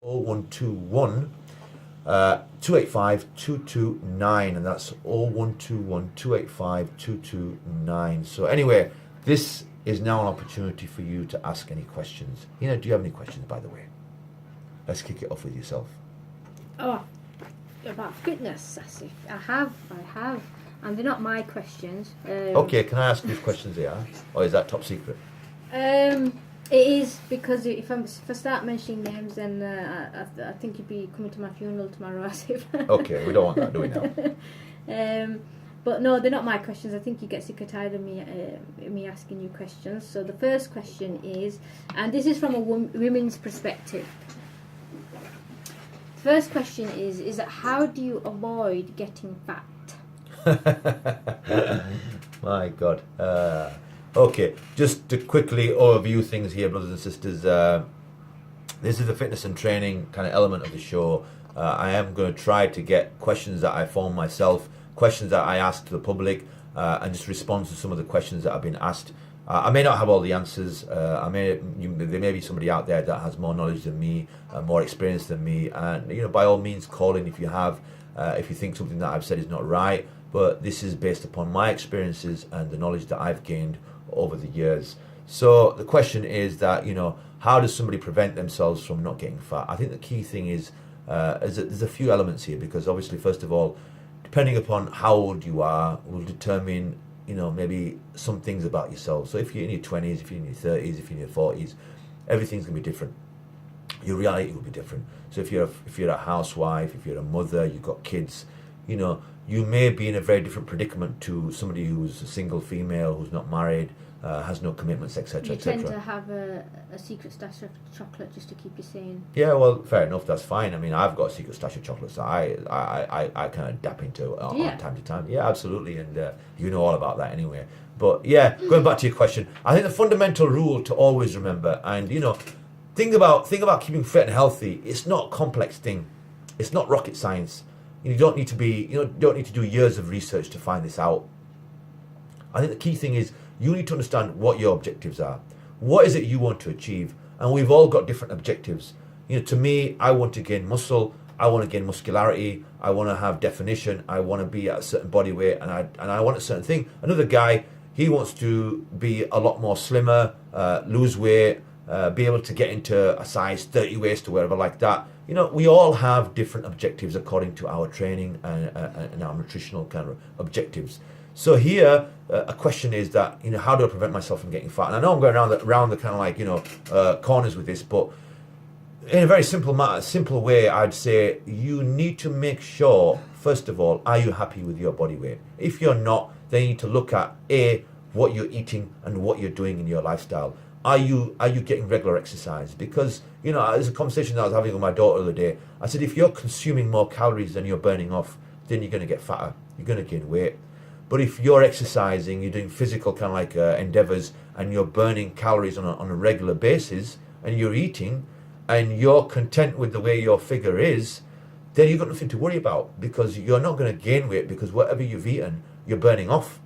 0121 285 229, and that's 0121 285 229. So anyway, this is now an opportunity for you to ask any questions. Do you have any questions, by the way? Let's kick it off with yourself. Oh, about fitness, Asif. I have. And they're not my questions. Okay, can I ask which questions they are? Or is that top secret? It is, because if I start mentioning names, then I think you'd be coming to my funeral tomorrow, Asif. Okay, we don't want that, do we now? But no, they're not my questions. I think you get sick or tired of me asking you questions. So the first question is, and this is from a women's perspective. The first question is that how do you avoid getting fat? My God. Okay, just to quickly overview things here, brothers and sisters. This is the fitness and training kind of element of the show. I am going to try to get questions that I form myself, questions that I ask to the public, and just respond to some of the questions that have been asked. I may not have all the answers. There may be somebody out there that has more knowledge than me, more experience than me, and by all means, call in if you have, if you think something that I've said is not right. But this is based upon my experiences and the knowledge that I've gained over the years. So the question is that, how does somebody prevent themselves from not getting fat? I think the key thing is there's a few elements here, because obviously, first of all, depending upon how old you are will determine, maybe some things about yourself. So if you're in your 20s, if you're in your 30s, if you're in your 40s, everything's going to be different. Your reality will be different. So if you're a housewife, if you're a mother, you've got kids, you may be in a very different predicament to somebody who's a single female, who's not married, has no commitments, etc. You tend to have a secret stash of chocolate just to keep you sane. Yeah, well, fair enough, that's fine. I mean, I've got a secret stash of chocolates that I kind of dap into on time to time. Yeah, absolutely, and you know all about that anyway. But yeah, going back to your question, I think the fundamental rule to always remember, and think about keeping fit and healthy. It's not a complex thing. It's not rocket science. You don't need to do years of research to find this out. I think the key thing is you need to understand what your objectives are. What is it you want to achieve? And we've all got different objectives. To me, I want to gain muscle. I want to gain muscularity. I want to have definition. I want to be at a certain body weight, and I want a certain thing. Another guy, he wants to be a lot more slimmer, lose weight, be able to get into a size 30 waist or wherever like that. We all have different objectives according to our training and our nutritional kind of objectives. So here, a question is that, how do I prevent myself from getting fat? And I know I'm going around the kind of like, corners with this, but in a very simple way, I'd say you need to make sure, first of all, are you happy with your body weight? If you're not, then you need to look at what you're eating and what you're doing in your lifestyle. Are you getting regular exercise? Because, there's a conversation that I was having with my daughter the other day. I said, if you're consuming more calories than you're burning off, then you're going to get fatter. You're going to gain weight. But if you're exercising, you're doing physical kind of like endeavors, and you're burning calories on a regular basis, and you're eating, and you're content with the way your figure is, then you've got nothing to worry about, because you're not going to gain weight, because whatever you've eaten, you're burning off.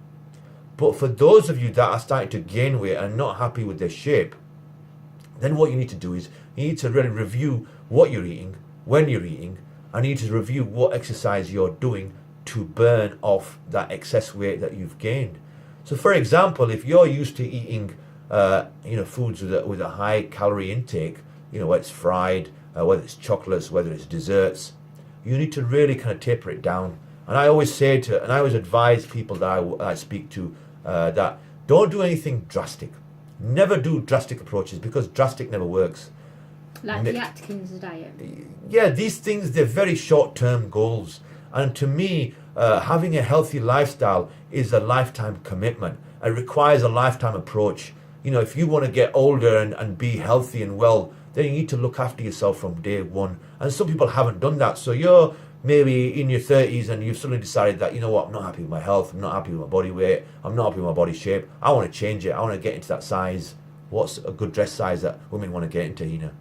But for those of you that are starting to gain weight and not happy with their shape, then what you need to do is you need to really review what you're eating, when you're eating, and you need to review what exercise you're doing to burn off that excess weight that you've gained. So for example, if you're used to eating foods with a high calorie intake, whether it's fried, whether it's chocolates, whether it's desserts, you need to really kind of taper it down. And I always advise people that I speak to that don't do anything drastic. Never do drastic approaches, because drastic never works. Like the Atkins diet. Yeah, these things, they're very short-term goals. And to me, having a healthy lifestyle is a lifetime commitment. It requires a lifetime approach. If you want to get older and be healthy and well, then you need to look after yourself from day one. And some people haven't done that. So you're maybe in your 30s and you've suddenly decided that, I'm not happy with my health, I'm not happy with my body weight, I'm not happy with my body shape, I want to change it, I want to get into that size. What's a good dress size that women want to get into, Hina?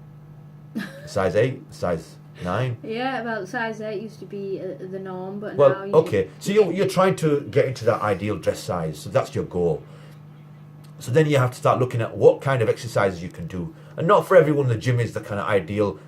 Size 8? Size 9? Yeah, well, size 8 used to be the norm, but well, now... okay, so you're trying to get into that ideal dress size, so that's your goal. So then you have to start looking at what kind of exercises you can do. And not for everyone, the gym is the kind of ideal,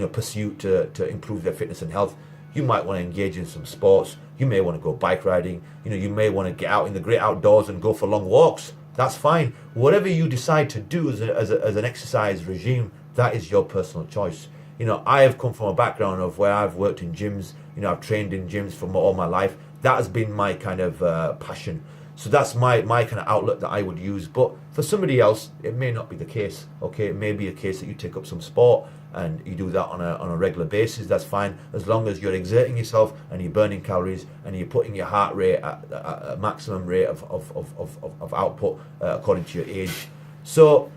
pursuit to improve their fitness and health. You might want to engage in some sports. You may want to go bike riding. You may want to get out in the great outdoors and go for long walks. That's fine. Whatever you decide to do as an exercise regime, that is your personal choice. I have come from a background of where I've worked in gyms. I've trained in gyms for all my life. That has been my kind of passion. So that's my kind of outlet that I would use. But for somebody else, it may not be the case. Okay, it may be a case that you take up some sport and you do that on a regular basis. That's fine, as long as you're exerting yourself and you're burning calories and you're putting your heart rate at a maximum rate of output according to your age. So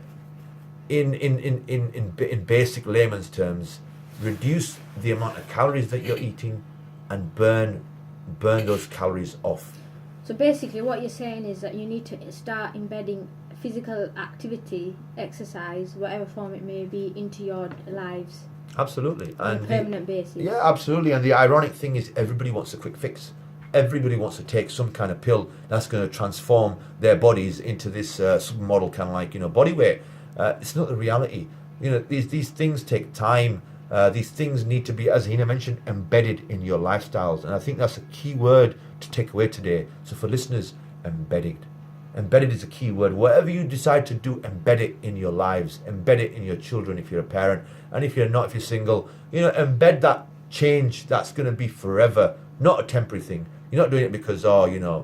in basic layman's terms, reduce the amount of calories that you're eating and burn those calories off. So basically what you're saying is that you need to start embedding physical activity, exercise, whatever form it may be, into your lives. Absolutely. On a permanent basis. Yeah, absolutely. And the ironic thing is everybody wants a quick fix. Everybody wants to take some kind of pill that's going to transform their bodies into this supermodel kind of like, body weight. It's not the reality. These things take time. These things need to be, as Hina mentioned, embedded in your lifestyles. And I think that's a key word to take away today. So for listeners, embedded. Embedded is a key word. Whatever you decide to do, embed it in your lives. Embed it in your children if you're a parent. And if you're not, if you're single, embed that change that's going to be forever, not a temporary thing. You're not doing it because,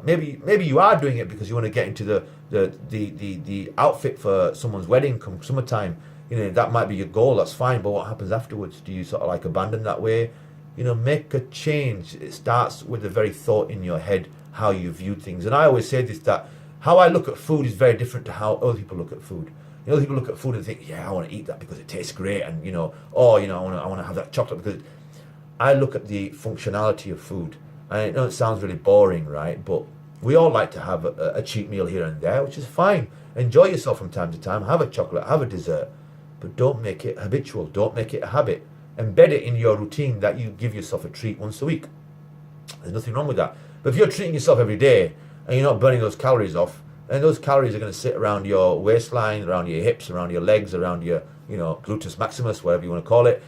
maybe you are doing it because you want to get into the outfit for someone's wedding come summertime. That might be your goal, that's fine, but what happens afterwards? Do you sort of like abandon that way? Make a change. It starts with the very thought in your head, how you view things. And I always say this, that how I look at food is very different to how other people look at food. Other people look at food and think, yeah, I want to eat that because it tastes great, and I want to have that chocolate because I look at the functionality of food. And I know it sounds really boring, right? But we all like to have a cheat meal here and there, which is fine. Enjoy yourself from time to time. Have a chocolate, have a dessert. But don't make it habitual. Don't make it a habit. Embed it in your routine that you give yourself a treat once a week. There's nothing wrong with that. But if you're treating yourself every day and you're not burning those calories off, then those calories are going to sit around your waistline, around your hips, around your legs, around your, gluteus maximus, whatever you want to call it.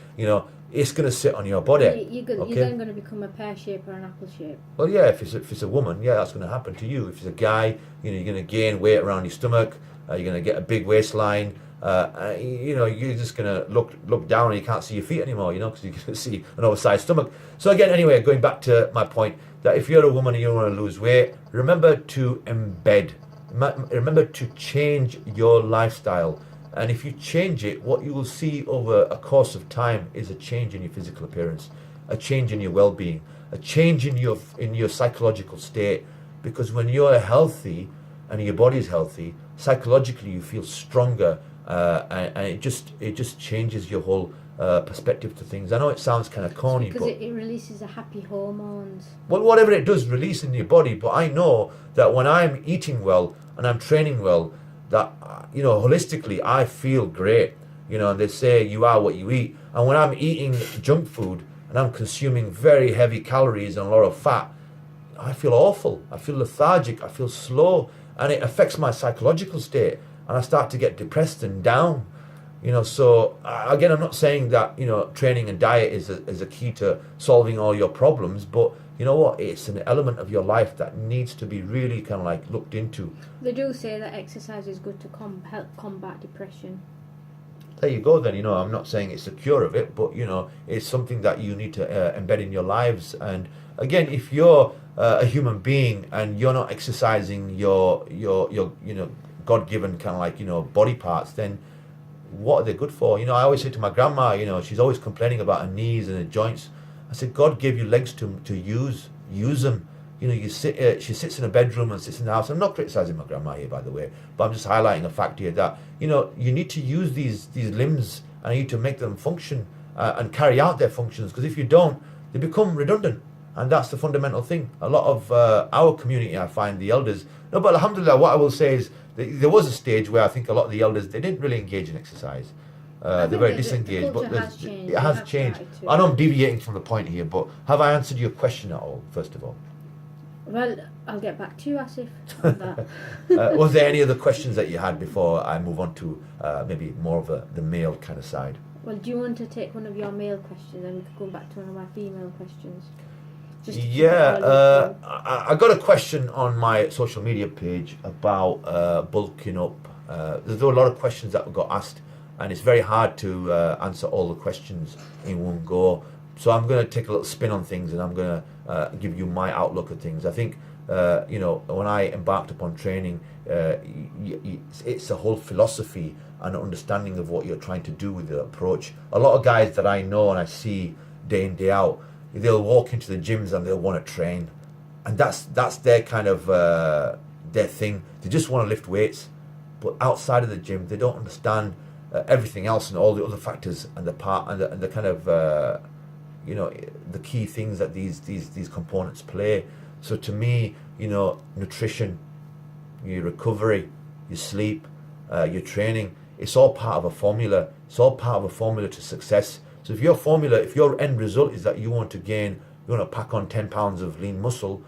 It's going to sit on your body. You're then going to become a pear shape or an apple shape. Well, yeah, if it's a woman, yeah, that's going to happen to you. If it's a guy, you're going to gain weight around your stomach. You're going to get a big waistline. You're just going to look down and you can't see your feet anymore, because you can see an oversized stomach. So again, anyway, going back to my point, that if you're a woman and you want to lose weight, remember to embed. Remember to change your lifestyle. And if you change it, what you will see over a course of time is a change in your physical appearance, a change in your well-being, a change in your psychological state. Because when you're healthy and your body is healthy, psychologically you feel stronger, and it just changes your whole perspective to things. I know it sounds kind of corny, because it releases the happy hormones. Well, whatever it does release in your body, but I know that when I'm eating well and I'm training well, that holistically I feel great. And they say you are what you eat. And when I'm eating junk food and I'm consuming very heavy calories and a lot of fat, I feel awful. I feel lethargic. I feel slow, and it affects my psychological state. And I start to get depressed and down. So again, I'm not saying that training and diet is a key to solving all your problems, but you know what? It's an element of your life that needs to be really kind of like looked into. They do say that exercise is good to help combat depression. There you go then. I'm not saying it's a cure of it, but it's something that you need to embed in your lives. And again, if you're a human being and you're not exercising your God-given kind of like body parts, then what are they good for? I always say to my grandma, she's always complaining about her knees and her joints. I said, God gave you legs to use them. She sits in a bedroom and sits in the house. I'm not criticizing my grandma here, by the way, but I'm just highlighting a fact here that you need to use these limbs, and you need to make them function and carry out their functions, because if you don't, they become redundant. And that's the fundamental thing. A lot of our community, I find, the elders, no, but alhamdulillah, what I will say is there was a stage where I think a lot of the elders, they didn't really engage in exercise. They're very disengaged, but it has changed. I know I'm deviating from the point here, but have I answered your question at all, first of all? Well, I'll get back to you, Asif, on that. Was there any other questions that you had before I move on to maybe more of the male kind of side? Well, do you want to take one of your male questions and we could go back to one of my female questions? Just to keep it all equal. I got a question on my social media page about bulking up. There's a lot of questions that got asked, and it's very hard to answer all the questions in one go. So I'm going to take a little spin on things, and I'm going to give you my outlook at things. I think, when I embarked upon training, it's a whole philosophy and understanding of what you're trying to do with the approach. A lot of guys that I know and I see day in, day out, they'll walk into the gyms and they'll want to train. And that's their kind of, their thing. They just want to lift weights. But outside of the gym, they don't understand everything else and all the other factors and the part and the kind of, the key things that these components play. So to me, nutrition, your recovery, your sleep, your training, it's all part of a formula. It's all part of a formula to success. So if your end result is that you want to pack on 10 pounds of lean muscle,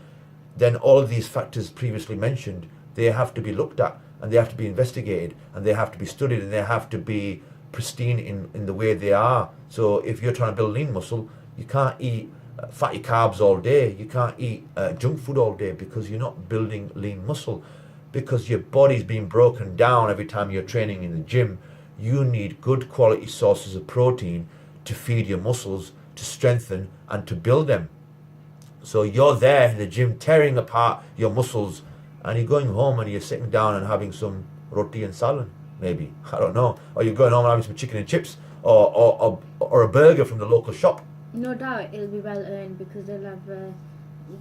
then all of these factors previously mentioned, they have to be looked at and they have to be investigated and they have to be studied and they have to be pristine in the way they are. So if you're trying to build lean muscle, you can't eat fatty carbs all day. You can't eat junk food all day because you're not building lean muscle, because your body's being broken down every time you're training in the gym. You need good quality sources of protein to feed your muscles, to strengthen and to build them. So you're there in the gym tearing apart your muscles, and you're going home and you're sitting down and having some roti and salad, maybe, I don't know, or you're going home and having some chicken and chips or a burger from the local shop. No doubt it'll be well earned because they'll have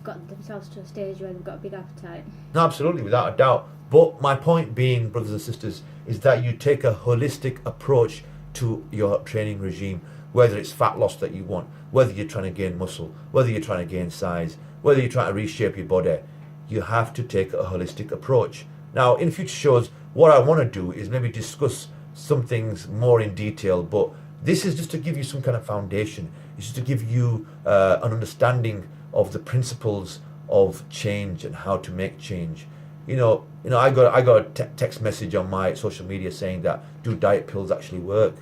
got themselves to a stage where they've got a big appetite. No, absolutely, without a doubt. But my point being, brothers and sisters, is that you take a holistic approach to your training regime, whether it's fat loss that you want, whether you're trying to gain muscle, whether you're trying to gain size, whether you're trying to reshape your body. You have to take a holistic approach. Now, in future shows, what I want to do is maybe discuss some things more in detail, but this is just to give you some kind of foundation. It's just to give you an understanding of the principles of change and how to make change. I got a text message on my social media saying that, do diet pills actually work?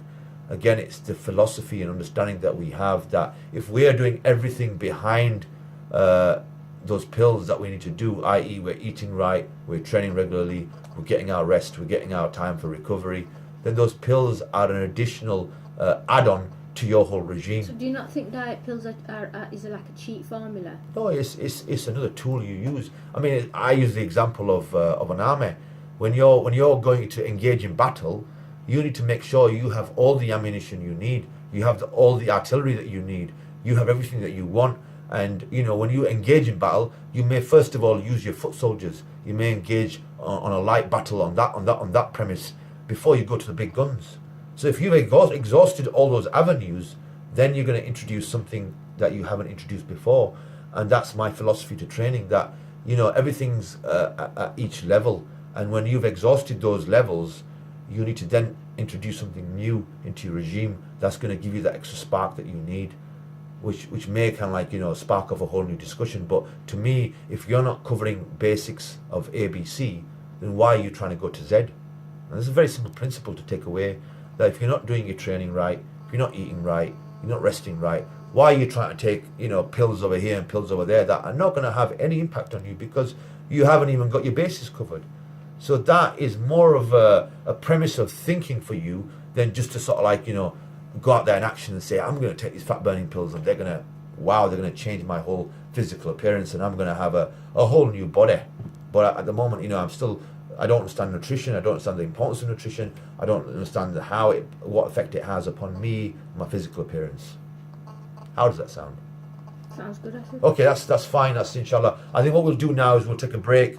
Again, it's the philosophy and understanding that we have that if we are doing everything behind those pills that we need to do, i.e. we're eating right, we're training regularly, we're getting our rest, we're getting our time for recovery, then those pills are an additional add-on to your whole regime. So do you not think diet pills is like a cheat formula? No, it's another tool you use. I mean, I use the example of an army. When you're going to engage in battle, you need to make sure you have all the ammunition you need. You have all the artillery that you need. You have everything that you want. And when you engage in battle, you may first of all use your foot soldiers. You may engage on a light battle on that premise before you go to the big guns. So if you've exhausted all those avenues, then you're going to introduce something that you haven't introduced before. And that's my philosophy to training, that everything's at each level. And when you've exhausted those levels, you need to then introduce something new into your regime that's going to give you that extra spark that you need, which may kind of spark off a whole new discussion. But to me, if you're not covering basics of ABC, then why are you trying to go to Z? And there's a very simple principle to take away, that if you're not doing your training right, if you're not eating right, you're not resting right, why are you trying to take pills over here and pills over there that are not going to have any impact on you because you haven't even got your bases covered? So that is more of a premise of thinking for you than just to sort of go out there in action and say, I'm going to take these fat burning pills and they're going to change my whole physical appearance and I'm going to have a whole new body. But at the moment, I don't understand nutrition. I don't understand the importance of nutrition. I don't understand what effect it has upon me, my physical appearance. How does that sound? Sounds good, I think. Okay, that's fine. That's inshallah. I think what we'll do now is we'll take a break.